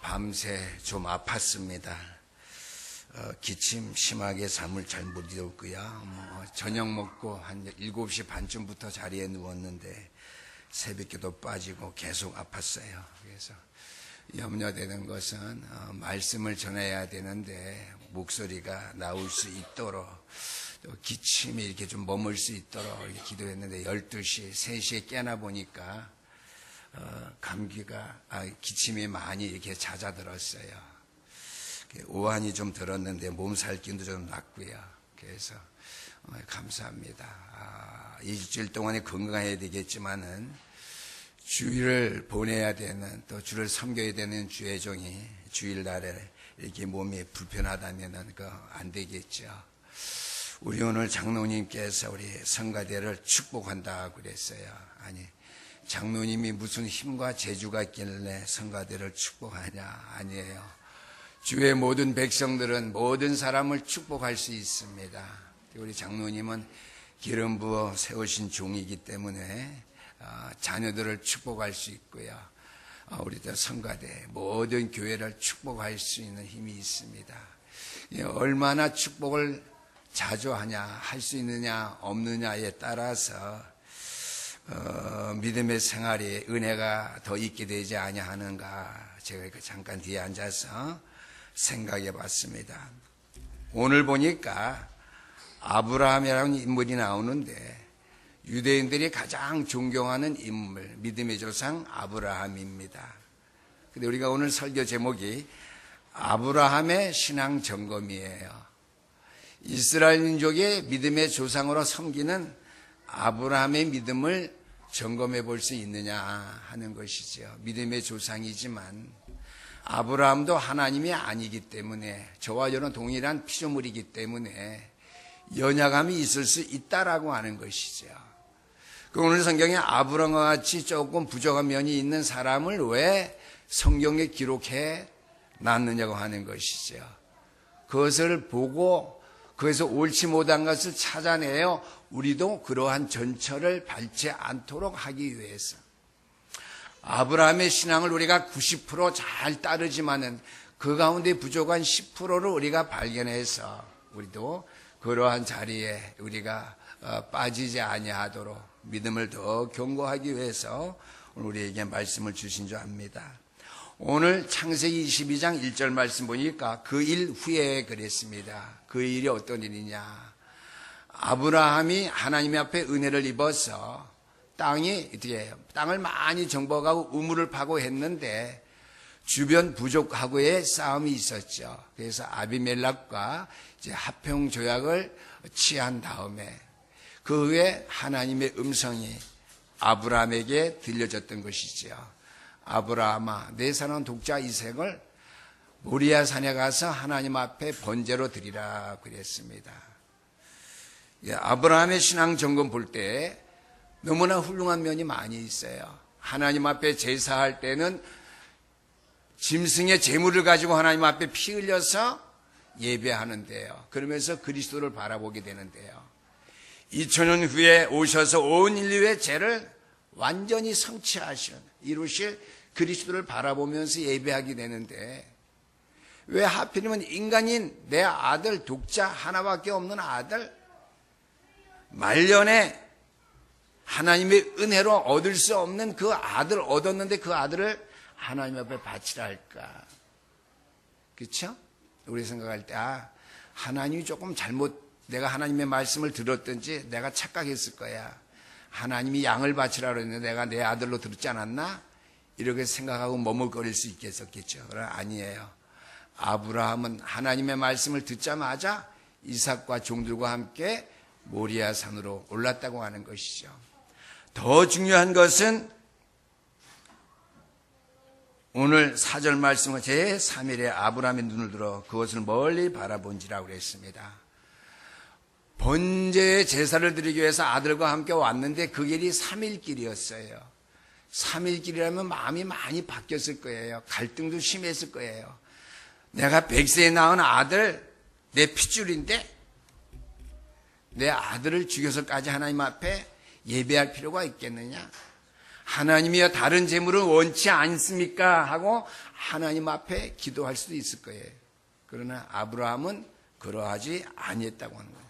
밤새 좀 아팠습니다. 기침 심하게 잠을 잘 못 이뤘고요. 저녁 먹고 한 7시 반쯤부터 자리에 누웠는데 새벽기도 빠지고 계속 아팠어요. 그래서 염려되는 것은 말씀을 전해야 되는데 목소리가 나올 수 있도록 또 기침이 이렇게 좀 머물 수 있도록 기도했는데 12시, 3시에 깨나 보니까 기침이 많이 이렇게 잦아들었어요. 오한이 좀 들었는데 몸살기도 좀 났고요. 그래서 감사합니다. 일주일 동안에 건강해야 되겠지만은 주일을 보내야 되는 또 주를 섬겨야 되는 주의 종이 주일날에 이렇게 몸이 불편하다면은 안 되겠죠. 우리 오늘 장로님께서 우리 성가대를 축복한다고 그랬어요. 아니, 장로님이 무슨 힘과 재주가 있길래 성가대를 축복하냐? 아니에요. 주의 모든 백성들은 모든 사람을 축복할 수 있습니다. 우리 장로님은 기름 부어 세우신 종이기 때문에 자녀들을 축복할 수 있고요. 우리 성가대 모든 교회를 축복할 수 있는 힘이 있습니다. 얼마나 축복을 자주 하냐, 할 수 있느냐 없느냐에 따라서 믿음의 생활에 은혜가 더 있게 되지 아니하는가, 제가 잠깐 뒤에 앉아서 생각해 봤습니다. 오늘 보니까 아브라함이라는 인물이 나오는데 유대인들이 가장 존경하는 인물, 믿음의 조상 아브라함입니다. 근데 우리가 오늘 설교 제목이 아브라함의 신앙 점검이에요. 이스라엘 민족의 믿음의 조상으로 섬기는 아브라함의 믿음을 점검해 볼 수 있느냐 하는 것이죠. 믿음의 조상이지만 아브라함도 하나님이 아니기 때문에 저와 저는 동일한 피조물이기 때문에 연약함이 있을 수 있다라고 하는 것이죠. 오늘 성경에 아브라함과 같이 조금 부족한 면이 있는 사람을 왜 성경에 기록해 놨느냐고 하는 것이죠. 그것을 보고 그래서 옳지 못한 것을 찾아내어 우리도 그러한 전철을 밟지 않도록 하기 위해서 아브라함의 신앙을 우리가 90% 잘 따르지만은 그 가운데 부족한 10%를 우리가 발견해서 우리도 그러한 자리에 우리가 빠지지 아니하도록 믿음을 더 견고하기 위해서 우리에게 말씀을 주신 줄 압니다. 오늘 창세기 22장 1절 말씀 보니까 그 일 후에 그랬습니다. 그 일이 어떤 일이냐? 아브라함이 하나님 앞에 은혜를 입어서 땅을 많이 정복하고 우물을 파고 했는데 주변 부족하고의 싸움이 있었죠. 그래서 아비멜렉과 화평 조약을 취한 다음에 그 후에 하나님의 음성이 아브라함에게 들려졌던 것이죠. 아브라함아, 내 사랑하는 독자 이삭을 모리아 산에 가서 하나님 앞에 번제로 드리라 그랬습니다. 아브라함의 신앙 점검 볼 때 너무나 훌륭한 면이 많이 있어요. 하나님 앞에 제사할 때는 짐승의 제물을 가지고 하나님 앞에 피 흘려서 예배하는데요. 그러면서 그리스도를 바라보게 되는데요. 2000년 후에 오셔서 온 인류의 죄를 완전히 이루실 그리스도를 바라보면서 예배하게 되는데 왜 하필이면 인간인 내 아들, 독자 하나밖에 없는 아들, 말년에 하나님의 은혜로 얻을 수 없는 그 아들 얻었는데 그 아들을 하나님 앞에 바치라 할까? 그렇죠? 우리 생각할 때 하나님이 조금 내가 하나님의 말씀을 들었든지 내가 착각했을 거야. 하나님이 양을 바치라 그랬는데 내가 내 아들로 들었지 않았나? 이렇게 생각하고 머뭇거릴 수 있겠었겠죠. 그러나 아니에요. 아브라함은 하나님의 말씀을 듣자마자 이삭과 종들과 함께 모리아 산으로 올랐다고 하는 것이죠. 더 중요한 것은 오늘 4절 말씀은 제3일에 아브라함의 눈을 들어 그것을 멀리 바라본지라고 그랬습니다. 번제의 제사를 드리기 위해서 아들과 함께 왔는데 그 길이 3일 길이었어요. 3일 길이라면 마음이 많이 바뀌었을 거예요. 갈등도 심했을 거예요. 내가 100세에 낳은 아들, 내 핏줄인데 내 아들을 죽여서까지 하나님 앞에 예배할 필요가 있겠느냐? 하나님이여 다른 재물은 원치 않습니까? 하고 하나님 앞에 기도할 수도 있을 거예요. 그러나 아브라함은 그러하지 아니했다고 하는 거예요.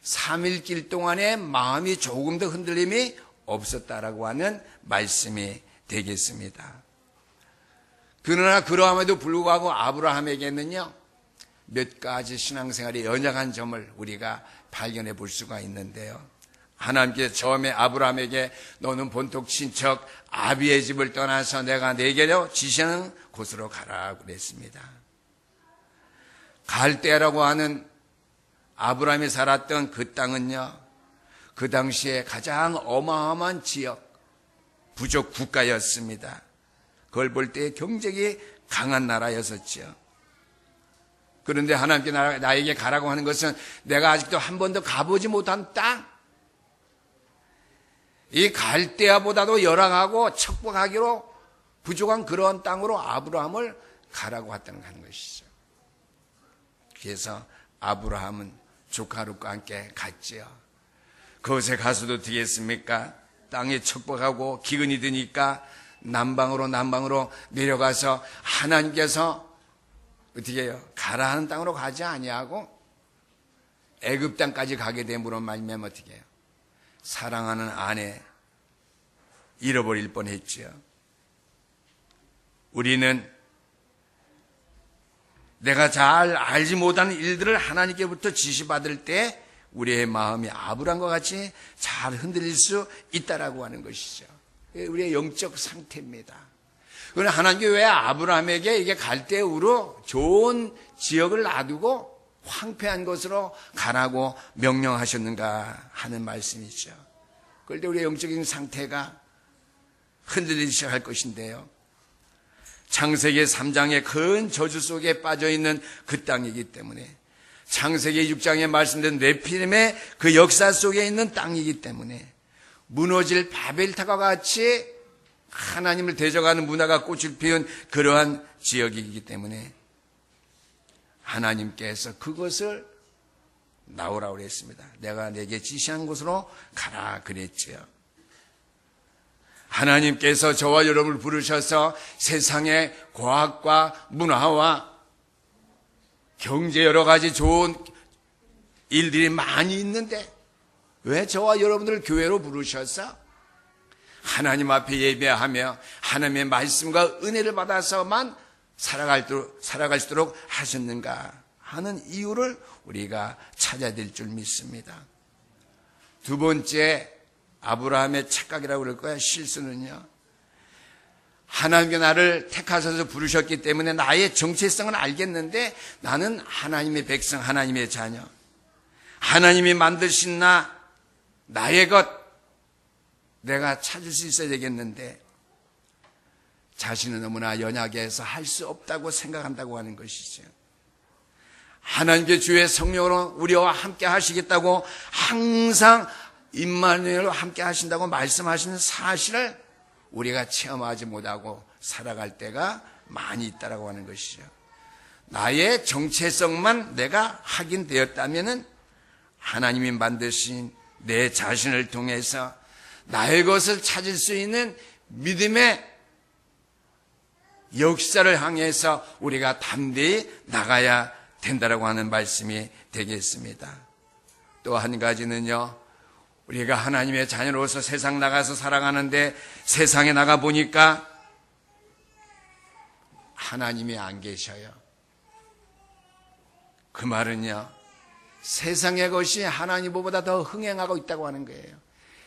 3일길 동안에 마음이 조금 더 흔들림이 없었다라고 하는 말씀이 되겠습니다. 그러나 그러함에도 불구하고 아브라함에게는요, 몇 가지 신앙생활의 연약한 점을 우리가 발견해 볼 수가 있는데요. 하나님께서 처음에 아브라함에게 너는 본토 친척 아비의 집을 떠나서 내가 내게로 지시하는 곳으로 가라고 그랬습니다. 갈대아라고 하는 아브라함이 살았던 그 땅은요, 그 당시에 가장 어마어마한 지역, 부족 국가였습니다. 그걸 볼 때 경제가 강한 나라였었죠. 그런데 하나님께 나에게 가라고 하는 것은 내가 아직도 한 번도 가보지 못한 땅, 이 갈대아보다도 열악하고 척박하기로 부족한 그런 땅으로 아브라함을 가라고 하는 것이죠. 그래서 아브라함은 조카 롯과 함께 갔지요. 그곳에 가서도 되겠습니까? 땅이 척박하고 기근이 드니까 남방으로 내려가서 하나님께서 어떻게 해요? 가라 하는 땅으로 가지 아니하고 애굽 땅까지 가게 됨으로 말미암아 어떻게 해요? 사랑하는 아내 잃어버릴 뻔했죠. 우리는 내가 잘 알지 못하는 일들을 하나님께부터 지시받을 때 우리의 마음이 아브라함과 같이 잘 흔들릴 수 있다라고 하는 것이죠. 우리의 영적 상태입니다. 그러나 하나님께 왜 아브라함에게 이게 갈대우로 좋은 지역을 놔두고 황폐한 곳으로 가라고 명령하셨는가 하는 말씀이죠. 그럴 때 우리의 영적인 상태가 흔들리기 시작할 것인데요. 창세기 3장의 큰 저주 속에 빠져있는 그 땅이기 때문에, 창세기 6장에 말씀된 네피림의 그 역사 속에 있는 땅이기 때문에, 무너질 바벨탑과 같이 하나님을 대적하는 문화가 꽃을 피운 그러한 지역이기 때문에 하나님께서 그것을 나오라고 그랬습니다. 내가 내게 지시한 곳으로 가라 그랬지요. 하나님께서 저와 여러분을 부르셔서 세상의 과학과 문화와 경제 여러 가지 좋은 일들이 많이 있는데 왜 저와 여러분들을 교회로 부르셔서 하나님 앞에 예배하며 하나님의 말씀과 은혜를 받아서만 살아갈 수 있도록 하셨는가 하는 이유를 우리가 찾아야 될 줄 믿습니다. 두 번째, 아브라함의 착각이라고 그럴 거야. 실수는요, 하나님께 나를 택하셔서 부르셨기 때문에 나의 정체성은 알겠는데 나는 하나님의 백성, 하나님의 자녀, 하나님이 만드신 나의 것 내가 찾을 수 있어야 되겠는데 자신은 너무나 연약해서 할 수 없다고 생각한다고 하는 것이죠. 하나님께 주의 성령으로 우리와 함께 하시겠다고 항상 임마누엘로 함께 하신다고 말씀하시는 사실을 우리가 체험하지 못하고 살아갈 때가 많이 있다고 하는 것이죠. 나의 정체성만 내가 확인되었다면 하나님이 만드신 내 자신을 통해서 나의 것을 찾을 수 있는 믿음의 역사를 향해서 우리가 담대히 나가야 된다라고 하는 말씀이 되겠습니다. 또 한 가지는요, 우리가 하나님의 자녀로서 세상 나가서 살아가는데 세상에 나가 보니까 하나님이 안 계셔요. 그 말은요, 세상의 것이 하나님보다 더 흥행하고 있다고 하는 거예요.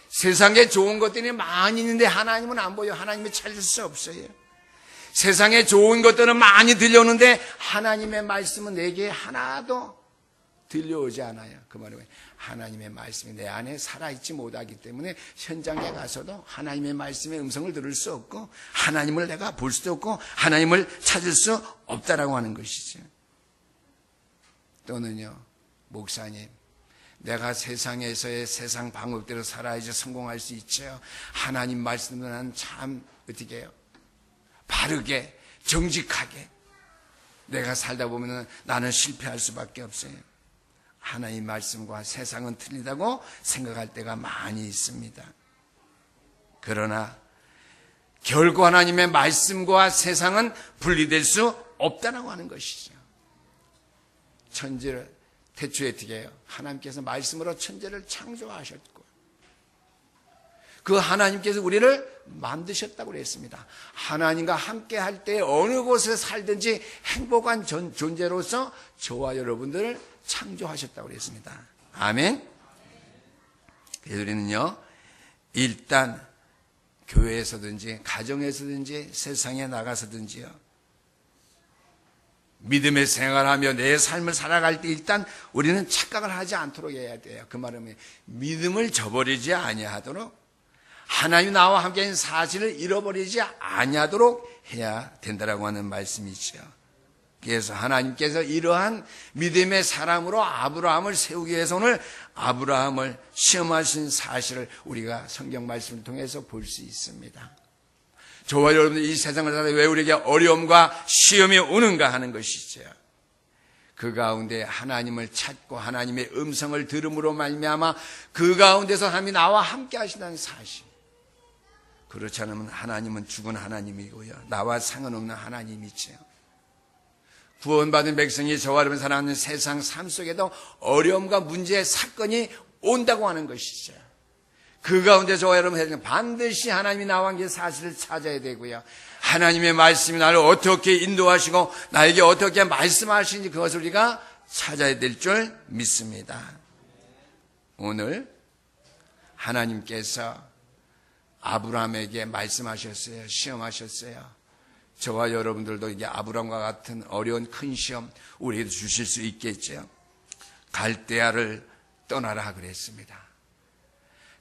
세상에 좋은 것들이 많이 있는데 하나님은 안 보여. 하나님을 찾을 수 없어요. 세상에 좋은 것들은 많이 들려오는데 하나님의 말씀은 내게 하나도 들려오지 않아요. 그 말은 하나님의 말씀이 내 안에 살아있지 못하기 때문에 현장에 가서도 하나님의 말씀의 음성을 들을 수 없고 하나님을 내가 볼 수도 없고 하나님을 찾을 수 없다라고 하는 것이죠. 또는요, 목사님, 내가 세상에서의 세상 방법대로 살아야지 성공할 수 있죠. 하나님 말씀은 난 참 어떻게 해요? 바르게 정직하게 내가 살다 보면 나는 실패할 수밖에 없어요. 하나님 말씀과 세상은 틀리다고 생각할 때가 많이 있습니다. 그러나 결코 하나님의 말씀과 세상은 분리될 수 없다라고 하는 것이죠. 천지를 태초에 어떻게 해요? 하나님께서 말씀으로 천지를 창조하셨고 그 하나님께서 우리를 만드셨다고 그랬습니다. 하나님과 함께 할 때 어느 곳에 살든지 행복한 존재로서 저와 여러분들을 창조하셨다고 그랬습니다. 아멘. 그래서 우리는요, 일단 교회에서든지 가정에서든지 세상에 나가서든지요, 믿음의 생활하며 내 삶을 살아갈 때 일단 우리는 착각을 하지 않도록 해야 돼요. 그 말은 믿음을 저버리지 아니하도록, 하나님 나와 함께한 사실을 잃어버리지 아니하도록 해야 된다라고 하는 말씀이죠. 그래서 하나님께서 이러한 믿음의 사람으로 아브라함을 세우기 위해서 오늘 아브라함을 시험하신 사실을 우리가 성경 말씀을 통해서 볼 수 있습니다. 저와 여러분들 이 세상을 살아 왜 우리에게 어려움과 시험이 오는가 하는 것이죠. 그 가운데 하나님을 찾고 하나님의 음성을 들음으로 말미암아 그 가운데서 하나님이 나와 함께 하신다는 사실. 그렇지 않으면 하나님은 죽은 하나님이고요, 나와 상관없는 하나님이죠. 구원받은 백성이 저와 여러분 살아가는 세상 삶 속에도 어려움과 문제, 사건이 온다고 하는 것이죠. 그 가운데 저와 여러분 반드시 하나님이 나와 함께 사실을 찾아야 되고요, 하나님의 말씀이 나를 어떻게 인도하시고 나에게 어떻게 말씀하시는지 그것을 우리가 찾아야 될 줄 믿습니다. 오늘 하나님께서 아브라함에게 말씀하셨어요. 시험하셨어요. 저와 여러분들도 이게 아브라함과 같은 어려운 큰 시험 우리에게 주실 수 있겠죠. 갈대아를 떠나라 그랬습니다.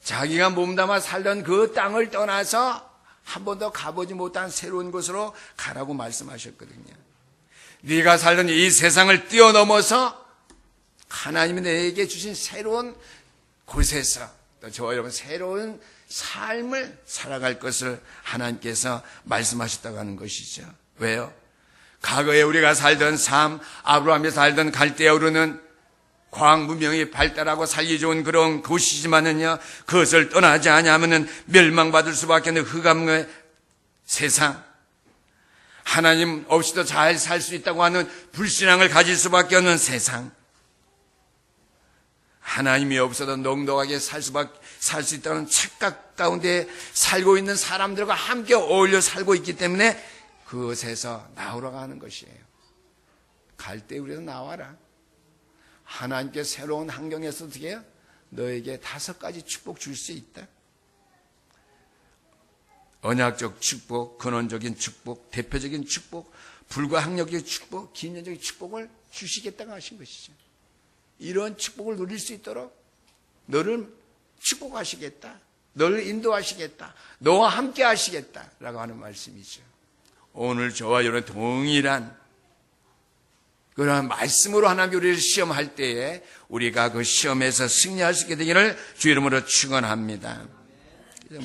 자기가 몸담아 살던 그 땅을 떠나서 한 번도 가보지 못한 새로운 곳으로 가라고 말씀하셨거든요. 네가 살던 이 세상을 뛰어넘어서 하나님이 내게 주신 새로운 곳에서 또 저와 여러분 새로운 삶을 살아갈 것을 하나님께서 말씀하셨다고 하는 것이죠. 왜요? 과거에 우리가 살던 삶, 아브라함이 살던 갈대아우르는 과학 문명이 발달하고 살기 좋은 그런 곳이지만은요, 그것을 떠나지 않으면은 멸망받을 수밖에 없는 흑암의 세상, 하나님 없이도 잘 살 수 있다고 하는 불신앙을 가질 수밖에 없는 세상, 하나님이 없어도 넉넉하게 살 수 있다는 착각 가운데 살고 있는 사람들과 함께 어울려 살고 있기 때문에 그것에서 나오라고 하는 것이에요. 갈 때 우리도 나와라. 하나님께 새로운 환경에서 어떻게 해요? 너에게 5가지 축복 줄 수 있다. 언약적 축복, 근원적인 축복, 대표적인 축복, 불가항력적 축복, 기념적인 축복을 주시겠다고 하신 것이죠. 이런 축복을 누릴 수 있도록 너를 축복하시겠다, 너를 인도하시겠다, 너와 함께 하시겠다라고 하는 말씀이죠. 오늘 저와 여러분 동일한 그러한 말씀으로 하나님이 우리를 시험할 때에 우리가 그 시험에서 승리할 수 있게 되기를 주 이름으로 축원합니다.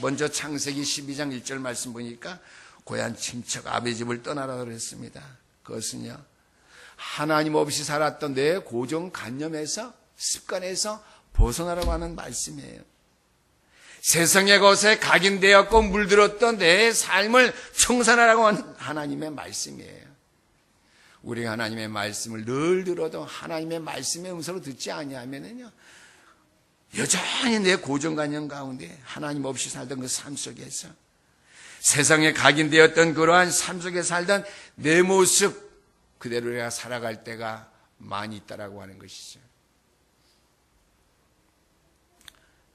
먼저 창세기 12장 1절 말씀 보니까 고향 친척 아버지 집을 떠나라 그랬습니다. 그것은요, 하나님 없이 살았던 내 고정관념에서, 습관에서 벗어나라고 하는 말씀이에요. 세상의 것에 각인되었고 물들었던 내 삶을 청산하라고 하는 하나님의 말씀이에요. 우리가 하나님의 말씀을 늘 들어도 하나님의 말씀의 음성을 듣지 아니하면은요, 여전히 내 고정관념 가운데 하나님 없이 살던 그 삶 속에서, 세상에 각인되었던 그러한 삶 속에 살던 내 모습 그대로 내가 살아갈 때가 많이 있다라고 하는 것이죠.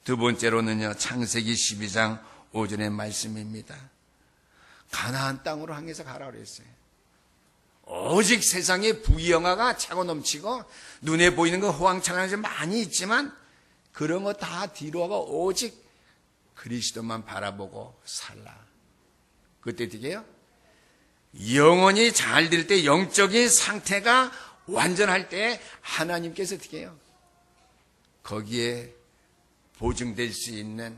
두 번째로는요, 창세기 12장 5절의 말씀입니다. 가나안 땅으로 향해서 가라고 그랬어요. 오직 세상에 부귀영화가 차고 넘치고 눈에 보이는 거 호황창한 것이 많이 있지만 그런 거 다 뒤로 하고 오직 그리스도만 바라보고 살라. 그때 어떻게 해요? 영혼이 잘 될 때, 영적인 상태가 완전할 때 하나님께서 어떻게 해요? 거기에 보증될 수 있는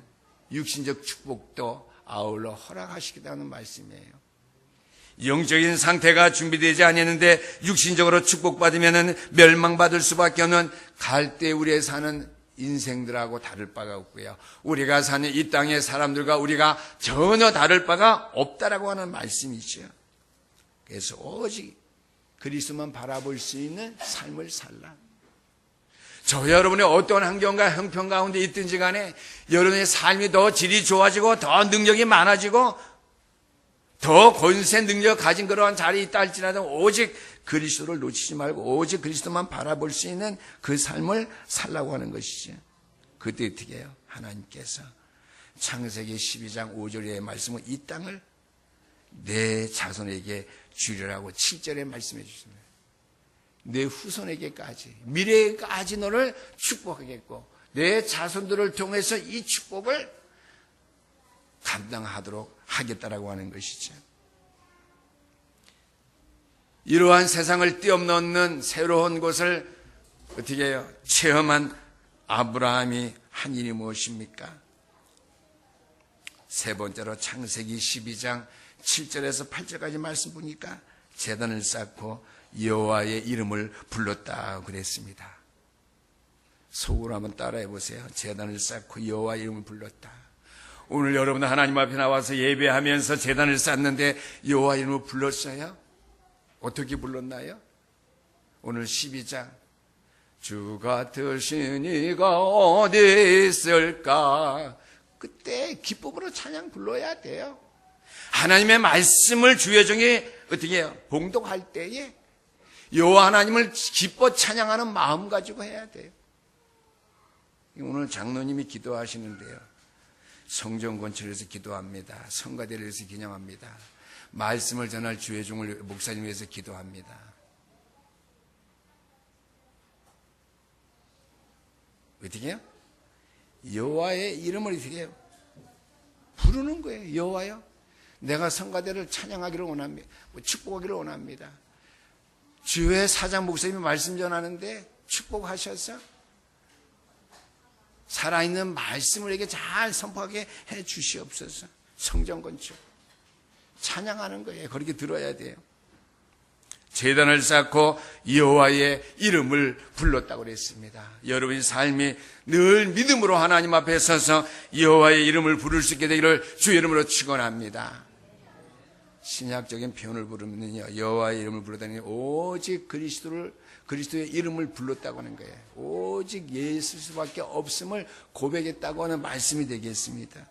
육신적 축복도 아울러 허락하시겠다는 말씀이에요. 영적인 상태가 준비되지 않았는데 육신적으로 축복받으면 멸망받을 수밖에 없는 갈대 우리에 사는 인생들하고 다를 바가 없고요. 우리가 사는 이 땅의 사람들과 우리가 전혀 다를 바가 없다라고 하는 말씀이죠. 그래서 오직 그리스도만 바라볼 수 있는 삶을 살라. 저 여러분의 어떤 환경과 형편 가운데 있든지 간에 여러분의 삶이 더 질이 좋아지고 더 능력이 많아지고 더 권세 능력 가진 그러한 자리에 있다 할지라도 오직 그리스도를 놓치지 말고 오직 그리스도만 바라볼 수 있는 그 삶을 살라고 하는 것이죠. 그때 어떻게 해요? 하나님께서 창세기 12장 5절의 말씀은 이 땅을 내 자손에게 주리라고 7절에 말씀해 주십니다. 내 후손에게까지 미래에까지 너를 축복하겠고 내 자손들을 통해서 이 축복을 감당하도록 하겠다라고 하는 것이죠. 이러한 세상을 뛰어넘는 새로운 것을 어떻게 해요? 체험한 아브라함이 한 일이 무엇입니까? 세 번째로 창세기 12장 7절에서 8절까지 말씀 보니까 제단을 쌓고 여호와의 이름을 불렀다 그랬습니다. 속으로 한번 따라해 보세요. 제단을 쌓고 여호와의 이름을 불렀다. 오늘 여러분 하나님 앞에 나와서 예배하면서 제단을 쌓는데 여호와의 이름을 불렀어요? 어떻게 불렀나요? 오늘 12장 주 같으신 이가 어디 있을까? 그때 기쁨으로 찬양 불러야 돼요. 하나님의 말씀을 주의 종이 어떻게 해요? 봉독할 때에 여호와 하나님을 기뻐 찬양하는 마음 가지고 해야 돼요. 오늘 장로님이 기도하시는데요. 성전 건축을 위해서 기도합니다. 성가대를 위해서 기념합니다. 말씀을 전할 주의 종을 목사님 위해서 기도합니다. 어떻게 해요? 여호와의 이름을 어떻게 해요? 부르는 거예요. 여호와요. 내가 성가대를 찬양하기를 원합니다. 축복하기를 원합니다. 주의 사장 목사님이 말씀 전하는데 축복하셔서 살아있는 말씀을 이렇게 잘 선포하게 해 주시옵소서. 성전 건축 찬양하는 거예요. 그렇게 들어야 돼요. 제단을 쌓고 여호와의 이름을 불렀다고 그랬습니다. 여러분의 삶이 늘 믿음으로 하나님 앞에 서서 여호와의 이름을 부를 수 있게 되기를 주의 이름으로 축원합니다. 신약적인 표현을 부르면요, 여호와의 이름을 부르다니 오직 그리스도의 이름을 불렀다고 하는 거예요. 오직 예수밖에 없음을 고백했다고 하는 말씀이 되겠습니다.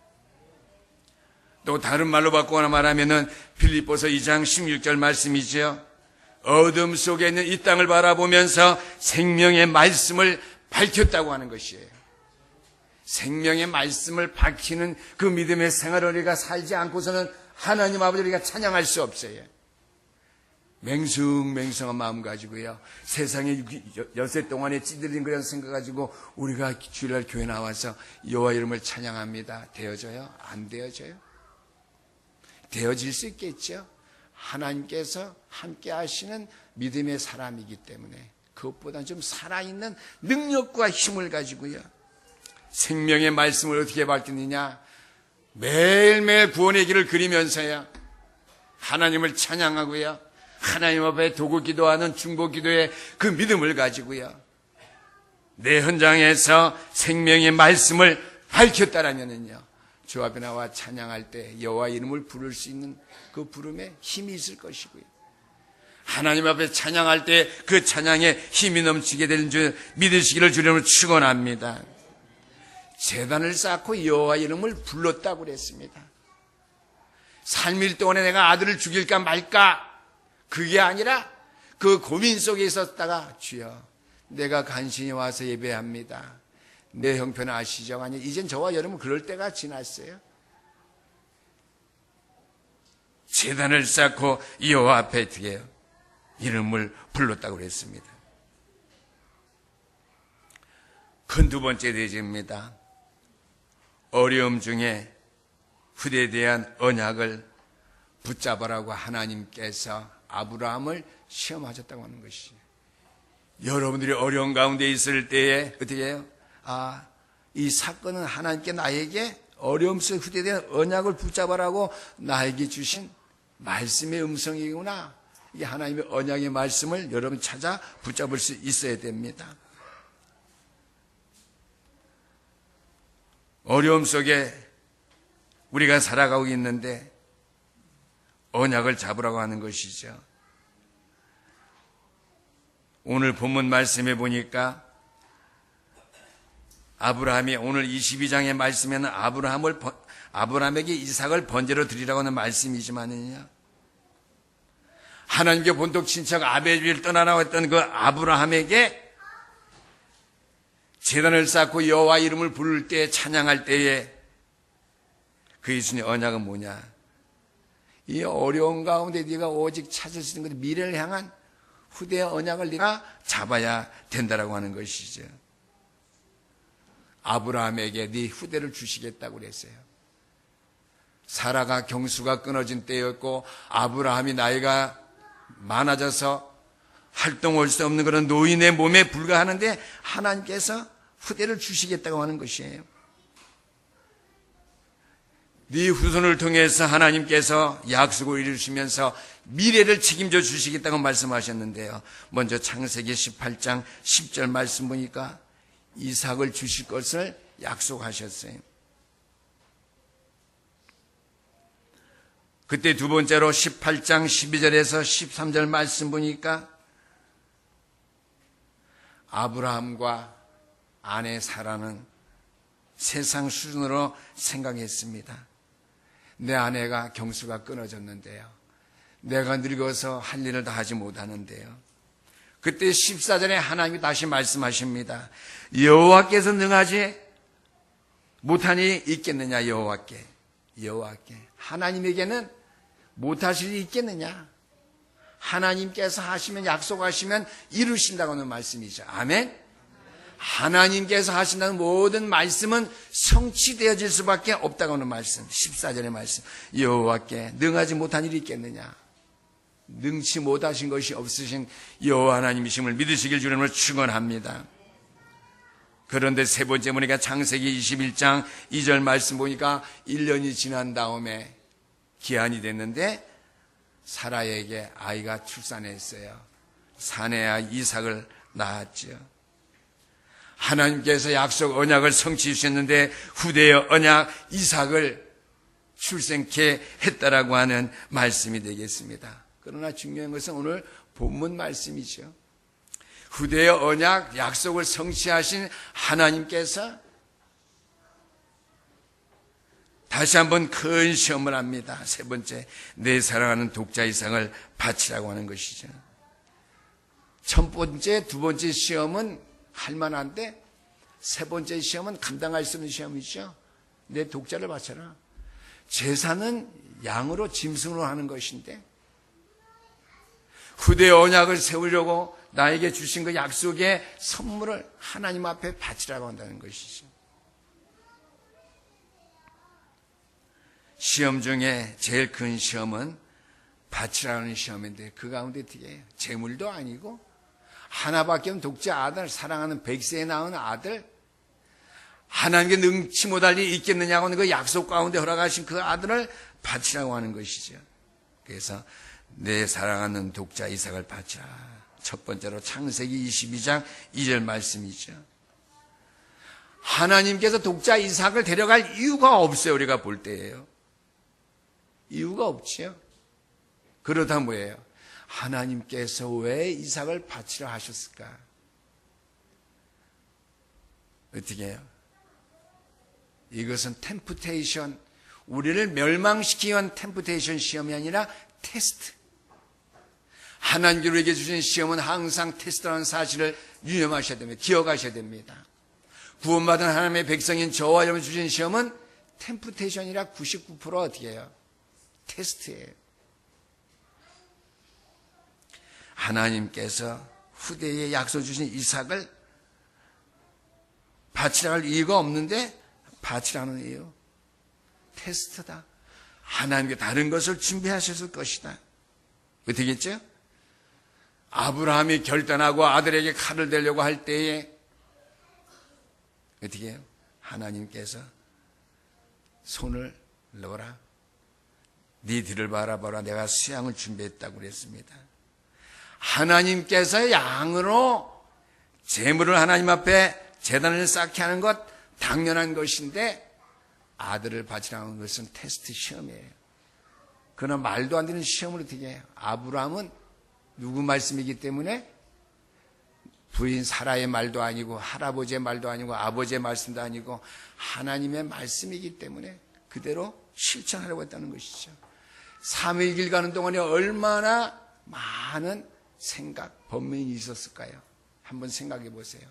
또 다른 말로 바꾸거나 말하면은 빌립보서 2장 16절 말씀이죠. 어둠 속에 있는 이 땅을 바라보면서 생명의 말씀을 밝혔다고 하는 것이에요. 생명의 말씀을 밝히는 그 믿음의 생활을 우리가 살지 않고서는 하나님 아버지를 우리가 찬양할 수 없어요. 맹숭맹숭한 마음 가지고요, 세상에 여세 동안에 찌들린 그런 생각 가지고 우리가 주일날 교회 나와서 여호와 이름을 찬양합니다. 되어져요? 안 되어져요? 되어질 수 있겠죠. 하나님께서 함께 하시는 믿음의 사람이기 때문에 그것보다는 좀 살아있는 능력과 힘을 가지고요, 생명의 말씀을 어떻게 밝히느냐, 매일매일 구원의 길을 그리면서요 하나님을 찬양하고요, 하나님 앞에 도구 기도하는 중보 기도의 그 믿음을 가지고요, 내 현장에서 생명의 말씀을 밝혔다라면은요, 주 앞에 나와 찬양할 때 여호와 이름을 부를 수 있는 그 부름에 힘이 있을 것이고요, 하나님 앞에 찬양할 때 그 찬양에 힘이 넘치게 되는 줄 믿으시기를 주님으로 축원합니다. 제단을 쌓고 여호와 이름을 불렀다고 그랬습니다. 삶일 동안에 내가 아들을 죽일까 말까, 그게 아니라 그 고민 속에 있었다가 주여 내가 간신히 와서 예배합니다. 내 형편 아시죠? 아니, 이젠 저와 여러분 그럴 때가 지났어요. 제단을 쌓고 여호와 앞에 어떻게 해요? 이름을 불렀다고 그랬습니다. 큰 두 번째 대지입니다. 어려움 중에 후대에 대한 언약을 붙잡으라고 하나님께서 아브라함을 시험하셨다고 하는 것이죠. 여러분들이 어려운 가운데 있을 때에 어떻게 해요? 이 사건은 하나님께 나에게 어려움 속 후대에 대한 언약을 붙잡으라고 나에게 주신 말씀의 음성이구나. 이게 하나님의 언약의 말씀을 여러분 찾아 붙잡을 수 있어야 됩니다. 어려움 속에 우리가 살아가고 있는데 언약을 잡으라고 하는 것이죠. 오늘 본문 말씀에 보니까 아브라함이 오늘 22장의 말씀에는 아브라함에게 이삭을 번제로 드리라고 하는 말씀이지만요, 하나님께 본토 친척 아벨을 떠나라고 했던 그 아브라함에게 제단을 쌓고 여호와 이름을 부를 때, 찬양할 때에 그의 주신 언약은 뭐냐? 이 어려운 가운데 네가 오직 찾을 수 있는 것, 미래를 향한 후대의 언약을 네가 잡아야 된다라고 하는 것이죠. 아브라함에게 네 후대를 주시겠다고 그랬어요. 사라가 경수가 끊어진 때였고 아브라함이 나이가 많아져서 활동할 수 없는 그런 노인의 몸에 불과하는데 하나님께서 후대를 주시겠다고 하는 것이에요. 네 후손을 통해서 하나님께서 약속을 이루시면서 미래를 책임져 주시겠다고 말씀하셨는데요. 먼저 창세기 18장 10절 말씀 보니까 이삭을 주실 것을 약속하셨어요. 그때 두 번째로 18장 12절에서 13절 말씀 보니까 아브라함과 아내 사라는 세상 수준으로 생각했습니다. 내 아내가 경수가 끊어졌는데요, 내가 늙어서 할 일을 다 하지 못하는데요. 그때 14절에 하나님이 다시 말씀하십니다. 여호와께서 능하지 못하니 있겠느냐. 여호와께 하나님에게는 못하실 일이 있겠느냐. 하나님께서 하시면, 약속하시면 이루신다고 하는 말씀이죠. 아멘. 하나님께서 하신다는 모든 말씀은 성취되어질 수밖에 없다고 하는 말씀. 14절의 말씀. 여호와께 능하지 못한 일이 있겠느냐. 능치 못하신 것이 없으신 여호와 하나님이심을 믿으시길 주님으로 축원합니다. 그런데 세 번째 보니까 창세기 21장 2절 말씀 보니까 1년이 지난 다음에 기한이 됐는데 사라에게 아이가 출산했어요. 사내아 이삭을 낳았죠. 하나님께서 약속 언약을 성취해 주셨는데 후대의 언약 이삭을 출생케 했다라고 하는 말씀이 되겠습니다. 그러나 중요한 것은 오늘 본문 말씀이죠. 후대의 언약, 약속을 성취하신 하나님께서 다시 한번 큰 시험을 합니다. 세 번째, 내 사랑하는 독자 이삭을 바치라고 하는 것이죠. 첫 번째, 두 번째 시험은 할만한데 세 번째 시험은 감당할 수 있는 시험이죠. 내 독자를 바쳐라. 제사는 양으로 짐승으로 하는 것인데 후대의 언약을 세우려고 나에게 주신 그 약속의 선물을 하나님 앞에 바치라고 한다는 것이죠. 시험 중에 제일 큰 시험은 바치라는 시험인데 그 가운데 어떻게 해요? 재물도 아니고 하나밖에 없는 독자 아들, 사랑하는 백세에 낳은 아들, 하나님께 능치 못할 일이 있겠느냐고 하는 그 약속 가운데 허락하신 그 아들을 바치라고 하는 것이죠. 그래서 내 사랑하는 독자 이삭을 바치라. 첫 번째로 창세기 22장 2절 말씀이죠. 하나님께서 독자 이삭을 데려갈 이유가 없어요. 우리가 볼 때예요. 이유가 없지요. 그러다 뭐예요? 하나님께서 왜 이삭을 바치라 하셨을까? 어떻게 해요? 이것은 템프테이션, 우리를 멸망시키기 위한 템프테이션 시험이 아니라 테스트. 하나님께서 우리에게 주신 시험은 항상 테스트라는 사실을 유념하셔야 됩니다. 기억하셔야 됩니다. 구원받은 하나님의 백성인 저와 여러분 주신 시험은 템프테이션이라 99% 어떻게 해요? 테스트예요. 하나님께서 후대에 약속 주신 이삭을 바치라 할 이유가 없는데 바치라는 이유. 테스트다. 하나님께 다른 것을 준비하셨을 것이다. 어떻게 했죠? 아브라함이 결단하고 아들에게 칼을 대려고 할 때에 어떻게 해요? 하나님께서 손을 넣어라. 네 뒤를 바라봐라. 내가 수양을 준비했다고 그랬습니다. 하나님께서 양으로 제물을 하나님 앞에 제단을 쌓게 하는 것 당연한 것인데 아들을 바치라는 것은 테스트 시험이에요. 그러나 말도 안 되는 시험을 어떻게 해요? 아브라함은 누구 말씀이기 때문에 부인 사라의 말도 아니고 할아버지의 말도 아니고 아버지의 말씀도 아니고 하나님의 말씀이기 때문에 그대로 실천하려고 했다는 것이죠. 3일 길 가는 동안에 얼마나 많은 생각, 번민이 있었을까요? 한번 생각해 보세요.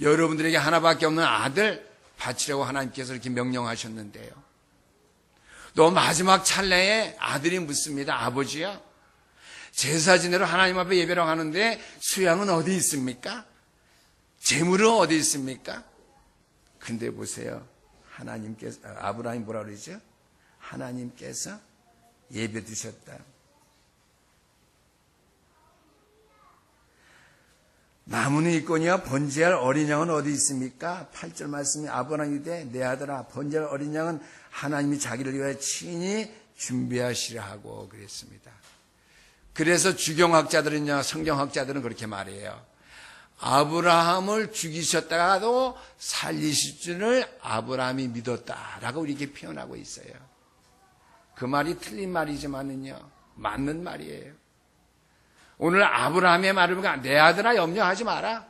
여러분들에게 하나밖에 없는 아들 바치려고 하나님께서 이렇게 명령하셨는데요. 또 마지막 찰나에 아들이 묻습니다. 아버지요, 제사 지내러 하나님 앞에 예배를 하는데 수양은 어디 있습니까? 재물은 어디 있습니까? 근데 보세요. 하나님께서, 아브라함이 뭐라 그러죠? 하나님께서 예배 드셨다. 나무는 있거니와 번제할 어린 양은 어디 있습니까? 8절 말씀이 아브라함이 돼 내 아들아 번제할 어린 양은 하나님이 자기를 위하여 친히 준비하시라 하고 그랬습니다. 그래서 주경학자들은요, 성경학자들은 그렇게 말해요. 아브라함을 죽이셨다가도 살리실 줄을 아브라함이 믿었다라고 이렇게 표현하고 있어요. 그 말이 틀린 말이지만은요, 맞는 말이에요. 오늘 아브라함의 말을 보니까 내 아들아 염려하지 마라.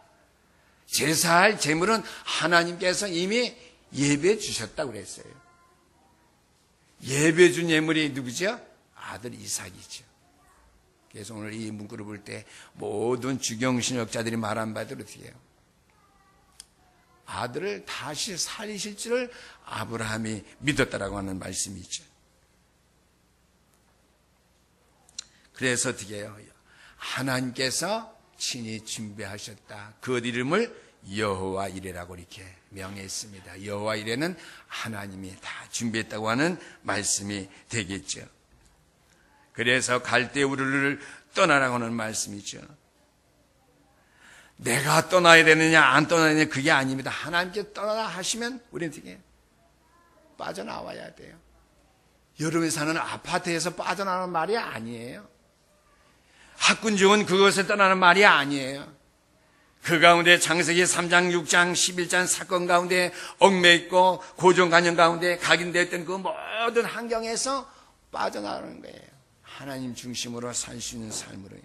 제사할 제물은 하나님께서 이미 예배해 주셨다고 그랬어요. 예배해 준 예물이 누구죠? 아들 이삭이죠. 그래서 오늘 이 문구를 볼 때 모든 주경신학자들이 말한 바대로 어떻게 해요? 아들을 다시 살리실 줄을 아브라함이 믿었다라고 하는 말씀이죠. 그래서 어떻게 해요? 하나님께서 친히 준비하셨다. 그 이름을 여호와 이레라고 이렇게 명했습니다. 여호와 이레는 하나님이 다 준비했다고 하는 말씀이 되겠죠. 그래서 갈대 우르를 떠나라고 하는 말씀이죠. 내가 떠나야 되느냐 안 떠나야 되느냐 그게 아닙니다. 하나님께서 떠나라 하시면 우리는 어떻게 빠져나와야 돼요. 여러분이 사는 아파트에서 빠져나오는 말이 아니에요. 학군중은 그것을 떠나는 말이 아니에요. 그 가운데 창세기 3장, 6장, 11장 사건 가운데 얽매있고 고정관념 가운데 각인되었던 그 모든 환경에서 빠져나오는 거예요. 하나님 중심으로 살 수 있는 삶으로요.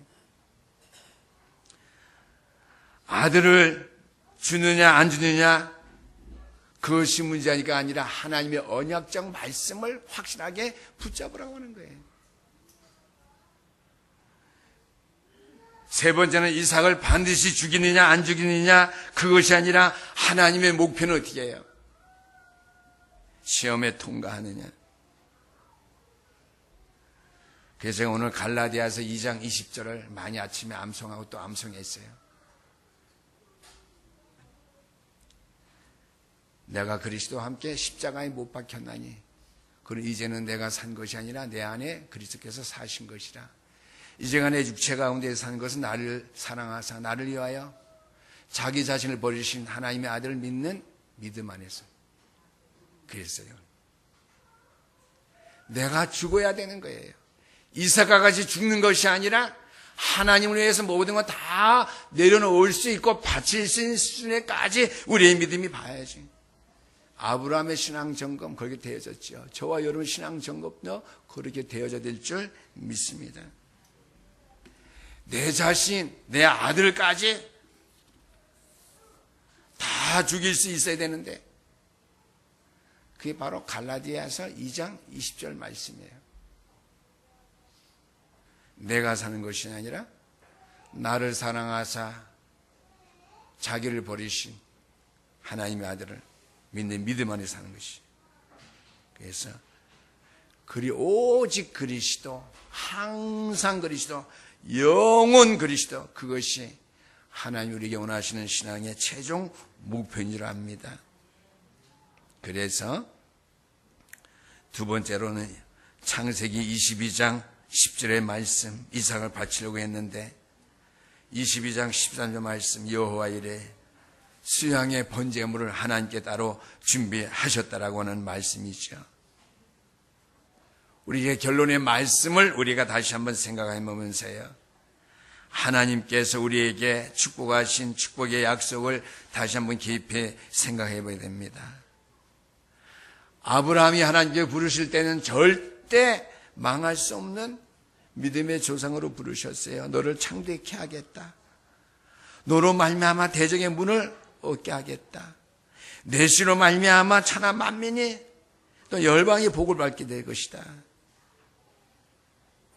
아들을 주느냐 안 주느냐 그것이 문제가 아니라 하나님의 언약적 말씀을 확실하게 붙잡으라고 하는 거예요. 세 번째는 이삭을 반드시 죽이느냐 안 죽이느냐 그것이 아니라 하나님의 목표는 어떻게 해요? 시험에 통과하느냐. 그래서 제가 오늘 갈라디아서 2장 20절을 많이 아침에 암송하고 또 암송했어요. 내가 그리스도와 함께 십자가에 못 박혔나니 그는 이제는 내가 산 것이 아니라 내 안에 그리스도께서 사신 것이라. 이제가 내 육체 가운데 산 것은 나를 사랑하사 나를 위하여 자기 자신을 버리신 하나님의 아들을 믿는 믿음 안에서 그랬어요. 내가 죽어야 되는 거예요. 이삭과 같이 죽는 것이 아니라 하나님을 위해서 모든 것 다 내려놓을 수 있고 바칠 수 있는 수준에까지 우리의 믿음이 봐야지. 아브라함의 신앙 점검 그렇게 되어졌죠. 저와 여러분 신앙 점검도 그렇게 되어져야 될 줄 믿습니다. 내 자신, 내 아들까지 다 죽일 수 있어야 되는데 그게 바로 갈라디아서 2장 20절 말씀이에요. 내가 사는 것이 아니라 나를 사랑하사 자기를 버리신 하나님의 아들을 믿는 믿음 안에 사는 것이. 그래서 오직 그리스도, 항상 그리스도, 영원 그리스도, 그것이 하나님 우리에게 원하시는 신앙의 최종 목표인 줄 압니다. 그래서 두 번째로는 창세기 22장 10절의 말씀, 이삭을 바치려고 했는데 22장 13절 말씀, 여호와 이레 수양의 번제물을 하나님께 따로 준비하셨다라고 하는 말씀이죠. 우리의 결론의 말씀을 우리가 다시 한번 생각해 보면서요. 하나님께서 우리에게 축복하신 축복의 약속을 다시 한번 깊이 생각해 봐야 됩니다. 아브라함이 하나님께 부르실 때는 절대 망할 수 없는 믿음의 조상으로 부르셨어요. 너를 창대케 하겠다. 너로 말미암아 대적의 문을 얻게 하겠다. 내 씨로 말미암아 천하 만민이 또 열방이 복을 받게 될 것이다.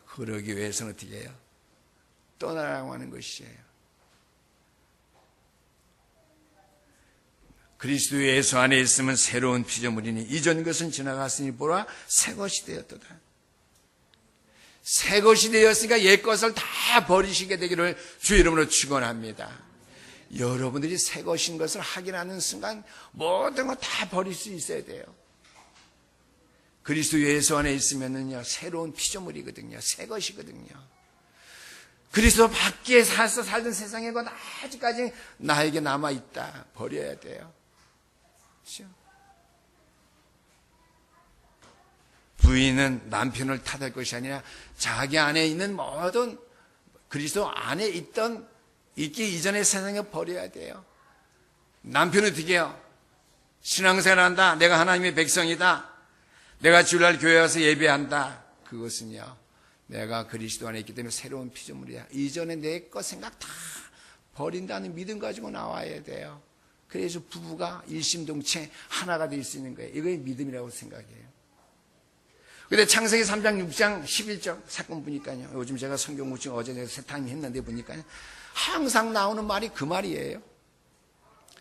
그러기 위해서는 어떻게 해요? 떠나라고 하는 것이에요. 그리스도 예수 안에 있으면 새로운 피조물이니 이전 것은 지나갔으니 보라 새 것이 되었도다. 새 것이 되었으니까 옛 것을 다 버리시게 되기를 주 이름으로 축원합니다. 여러분들이 새 것인 것을 확인하는 순간 모든 거 다 버릴 수 있어야 돼요. 그리스도 예수 안에 있으면은요 새로운 피조물이거든요. 새 것이거든요. 그리스도 밖에 살던 세상의 건 아직까지 나에게 남아있다. 버려야 돼요. 그렇죠? 부인은 남편을 탓할 것이 아니라 자기 안에 있는 모든 그리스도 안에 있기 이전의 세상에 버려야 돼요. 남편은 어떻게 해요? 신앙생활 한다. 내가 하나님의 백성이다. 내가 주일날 교회 와서 예배한다. 그것은요. 내가 그리스도 안에 있기 때문에 새로운 피조물이야. 이전에 내 것 생각 다 버린다는 믿음 가지고 나와야 돼요. 그래서 부부가 일심동체 하나가 될 수 있는 거예요. 이게 믿음이라고 생각해요. 근데 창세기 3장, 6장, 11절 사건 보니까요. 요즘 제가 성경 묵상 어제 내가 세탕 했는데 보니까요. 항상 나오는 말이 그 말이에요.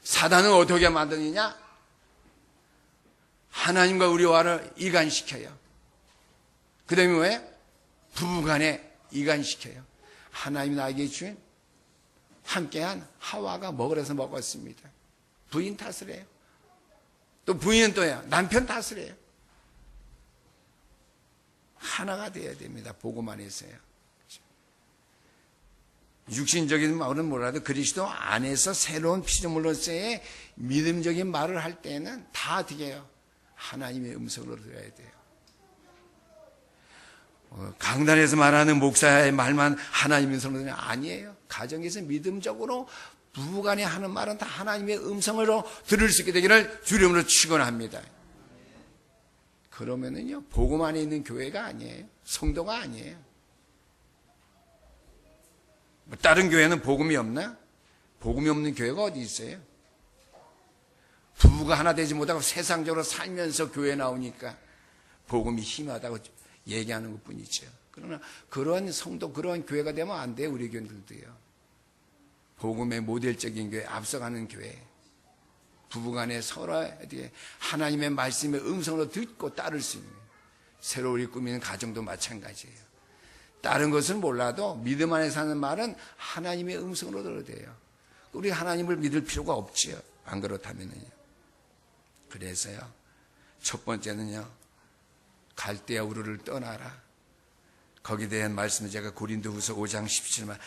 사단은 어떻게 만드느냐? 하나님과 우리와를 이간시켜요. 그 다음에 왜? 부부간에 이간시켜요. 하나님이 나에게 준 함께한 하와가 먹으라서 먹었습니다. 부인 탓을 해요. 또 부인은 또요. 남편 탓을 해요. 하나가 돼야 됩니다. 복음 안에서요. 육신적인 말은 뭐라도 그리스도 안에서 새로운 피조물로서의 믿음적인 말을 할 때는 다 어떻게 해요? 하나님의 음성으로 들어야 돼요. 강단에서 말하는 목사의 말만 하나님의 음성으로 들으면 아니에요. 가정에서 믿음적으로 부부간에 하는 말은 다 하나님의 음성으로 들을 수 있게 되기를 주름으로 축원합니다. 그러면은요 복음 안에 있는 교회가 아니에요. 성도가 아니에요. 다른 교회는 복음이 없나? 복음이 없는 교회가 어디 있어요? 부부가 하나 되지 못하고 세상적으로 살면서 교회 나오니까 복음이 심하다고 얘기하는 것뿐이죠. 그러나 그런 성도, 그런 교회가 되면 안 돼요. 우리 교인들도요. 복음의 모델적인 교회, 앞서가는 교회. 부부간에 서로 하나님의 말씀의 음성으로 듣고 따를 수 있는 새로 우리 꾸미는 가정도 마찬가지예요. 다른 것은 몰라도 믿음 안에 사는 말은 하나님의 음성으로 들어야 돼요. 우리 하나님을 믿을 필요가 없지요. 안 그렇다면요. 그래서요. 첫 번째는요. 갈대아 우르를 떠나라. 거기에 대한 말씀을 제가 고린도후서 5장 17절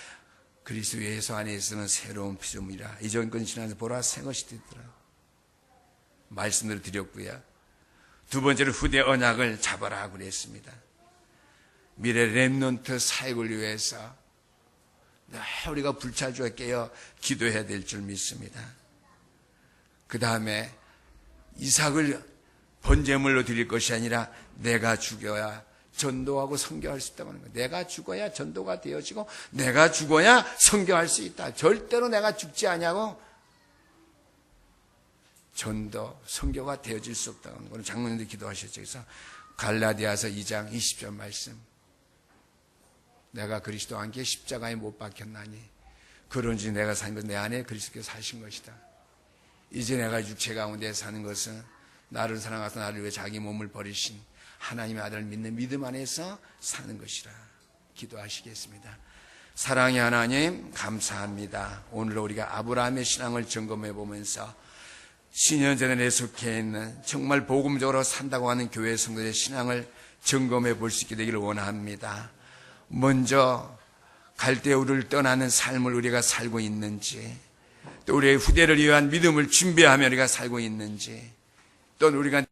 그리스도 예수 안에 있으면 새로운 피조물이라. 이전 건 지나서 보라 새 것이 되더라. 말씀을 드렸고요. 두 번째로 후대 언약을 잡아라 그랬습니다. 미래 렘넌트 사역을 위해서 우리가 불철주야 깨어 기도해야 될 줄 믿습니다. 그 다음에 이삭을 번제물로 드릴 것이 아니라 내가 죽여야 전도하고 선교할 수 있다고 하는 거예요. 내가 죽어야 전도가 되어지고 내가 죽어야 선교할 수 있다. 절대로 내가 죽지 않냐고 전도, 선교가 되어질 수 없다고 하는 거는 장로님들 기도하셨죠. 그래서 갈라디아서 2장 20절 말씀. 내가 그리스도와 함께 십자가에 못 박혔나니 그런지 내가 사는 것은 내 안에 그리스도께서 사신 것이다. 이제 내가 육체 가운데 사는 것은 나를 사랑하사 나를 위해 자기 몸을 버리신 하나님의 아들을 믿는 믿음 안에서 사는 것이라. 기도하시겠습니다. 사랑의 하나님 감사합니다. 오늘 우리가 아브라함의 신앙을 점검해 보면서 신현전에 속해 있는 정말 복음적으로 산다고 하는 교회 성도의 신앙을 점검해 볼 수 있게 되기를 원합니다. 먼저 갈대우를 떠나는 삶을 우리가 살고 있는지, 또 우리의 후대를 위한 믿음을 준비하며 우리가 살고 있는지, 또 우리가